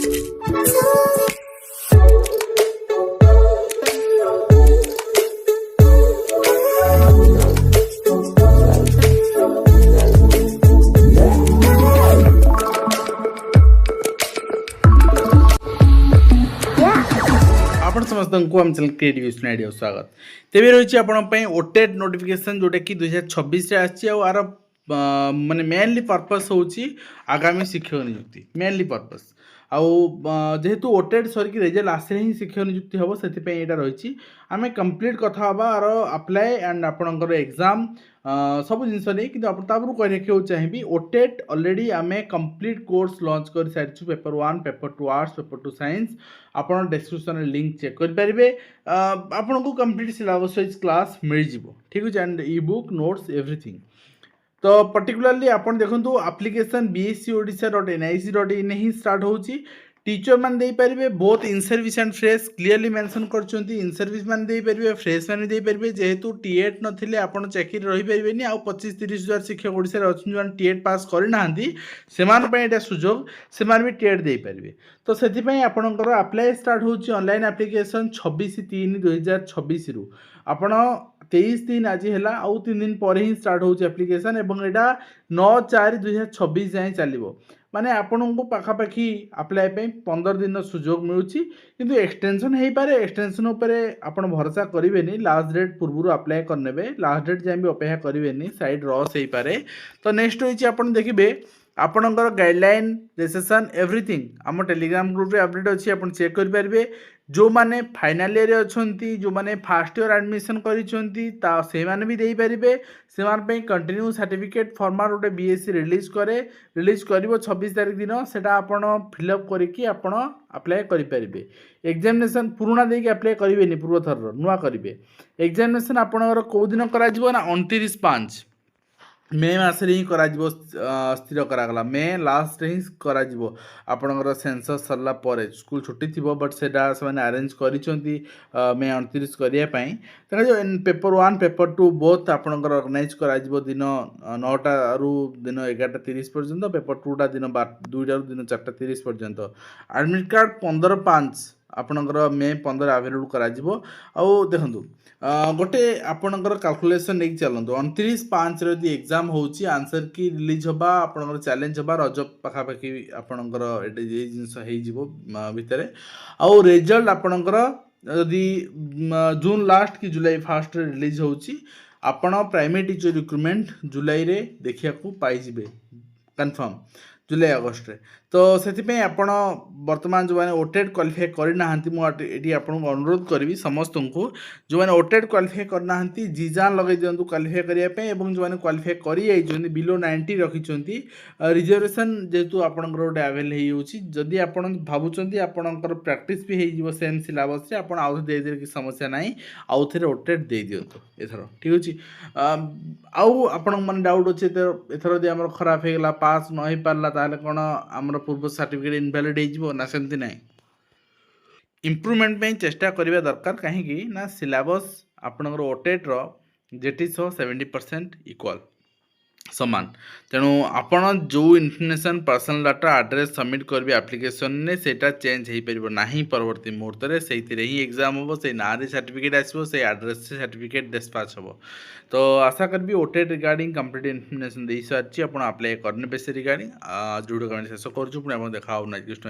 समस्त को आम चैनल क्रिएटिव आइडिया स्वागत तेज रही है ओटेट नोटिफिकेशन जोटा कि 2026 आर माने मेनली पर्पस होची आगामी शिक्षक नियुक्ति मेनली पर्पस आउ जेहेतु ओटेट सरिक रिजल्ट आसे ही शिक्षक नियुक्ति हम से रही आम कम्प्लीट कथा आर अप्लाई एंड आपणकर एग्जाम सब जिनस नहीं कि कह रखा चाहिए ओटेट ऑलरेडी आम कम्प्लीट कोर्स लॉन्च कर सारी paper 1 paper 2 arts paper 2 science आपन डिस्क्रिप्शन लिंक चेक करेंगे आपन को कम्प्लीट सिलेबस वाइज क्लास मिल जाव ठीक है and E book notes everything तो पर्टिकुलरली आपन देखो एप्लिकेशन bscodia.nic.in ही स्टार्ट होची टीचर मान दे पारे both in service and fresh clearly mention कर इन सर्विस मान दे पारे फ्रेश मान दे पारे जेहेतु टीएट नथिले आपन चाकरी रही पारेनी आ 25-30 हजार शिक्षक ओडिसा रे अछन जो टीएट पास करना से एटा सुजोग से भी टीएट दे पारे तो से आपणकर अप्लाई स्टार्ट होची ऑनलाइन एप्लिकेशन 26/3/2026 रु आपण 23 आज है आउ 3 दिन पर ही स्टार्ट हो एप्लिकेशन एवं एटा 9/4/2026 जाए चलो माने आपण को पाखापाखि अप्लाई 15 दिन सुजोग मिलूँ किंतु एक्सटेंशन हो पारे एक्सटेंशन उपरे आपण भरोसा करेंगे लास्ट डेट पूर्व अप्लाई करने लास्ट डेट जाए भी अपेक्षा करेंगे साइड रस हो पारे तो नेक्स्ट होइछि आपण देखिबे आपणकर गाइडलाइन रेजिस्ट्रेशन एवरीथिंग आम टेलीग्राम ग्रुप रे अपडेट अच्छी आप चेक करेंगे जो माने फाइनल ईयर अच्छा जो माने फर्स्ट ईयर एडमिशन करें भी दे पारे से कंटिन्यू सर्टिफिकेट फॉर्माट गोटे बीएससी रिलीज कर 26 तारीख दिन से फिलअप करके अप्लाई करेंगे एग्जामिनेशन पुराना देके अप्लाई करेंगे पूर्व थर नुआ करेंगे एग्जामिनेशन आपणकर कौ दिन कर 29/5 मे मासरे ही करा स्थिर करागला मे लास्ट ही करा आपणकर सेंसस सरला परे स्कूल छुट्टी थी बट से अरेंज कर मे 29 करने जो पेपर 1 पेपर 2 बोथ आपणकर ऑर्गेनाइज करा दिन 9टा रु दिन 11:30 पर्यंत पेपर 2टा दिन 2टा रु दिन 4:30 पर्यंत एडमिट कार्ड 15/5 आपणकर मे 15 अवेलेबल करा देखु गोटे आपणकर कैलकुलेशन नहीं चलतु 29/5 यदि एग्जाम होची आंसर की रिलीज होबा आपणकर चैलेंज होबा रज पाखापाखि आपणकर ये जिनस हो भितर आउ रिजल्ट आपणकर यदि जून लास्ट कि जुलाई फर्स्ट रिलीज होची आपण प्राइमरी टीचर रिक्रुटमेंट जुलाई रे देखिया को पाइबे कंफर्म जुलाई अगस्ट रे तो से आपण वर्तमान जो मैंने ओटेट क्वालिफाई करना मुझे आपको अनुरोध करी समस्त को जो मैंने ओटेट क्वालिफाई करना जी जान लगे दिंतु क्वालिफाई करने जो मैंने क्वालिफाई कर बिलो 90 रखिंट रिजर्वेशन जेहेतु आपंकर गोटे आवेल होदी आप भावुं आपंकर प्राक्टिस भी हो सेम सिलेबस आप आउ दे कि समस्या ना आउ थे ओटेट दे दिंतु एथर ठीक अच्छे आउ आपण मैंने डाउट अच्छे एथर यदि आम खराब होगा पास न हो पारा ताले कौन आमर पूर्व सर्टिफिकेट इनवैलिड हो ना सेमती ना इम्प्रूवमेंट पे चेष्टा करने दरकार कहीं ना सिलेबस आपणकर ओटेट जेटी 70% इक्वाल समान तेणु आपण जो information personal data address submit करेंगे एप्लिकेशन ने सेटा चेंज हो पार ना परवर्ती मुहूर्त में से ही एग्जाम हम से ना सर्टिफिकेट आसो से एड्रेस से सर्टिफिकेट डिस्पैच हम तो आशा करी ओटेट रिगार्डिंग कंप्लीट इनफर्मेशन दे सारी आप अप्लाई करने बेस रिगार्डिंग जोड़ शेष करूँ पुणी देखा नेक्स्ट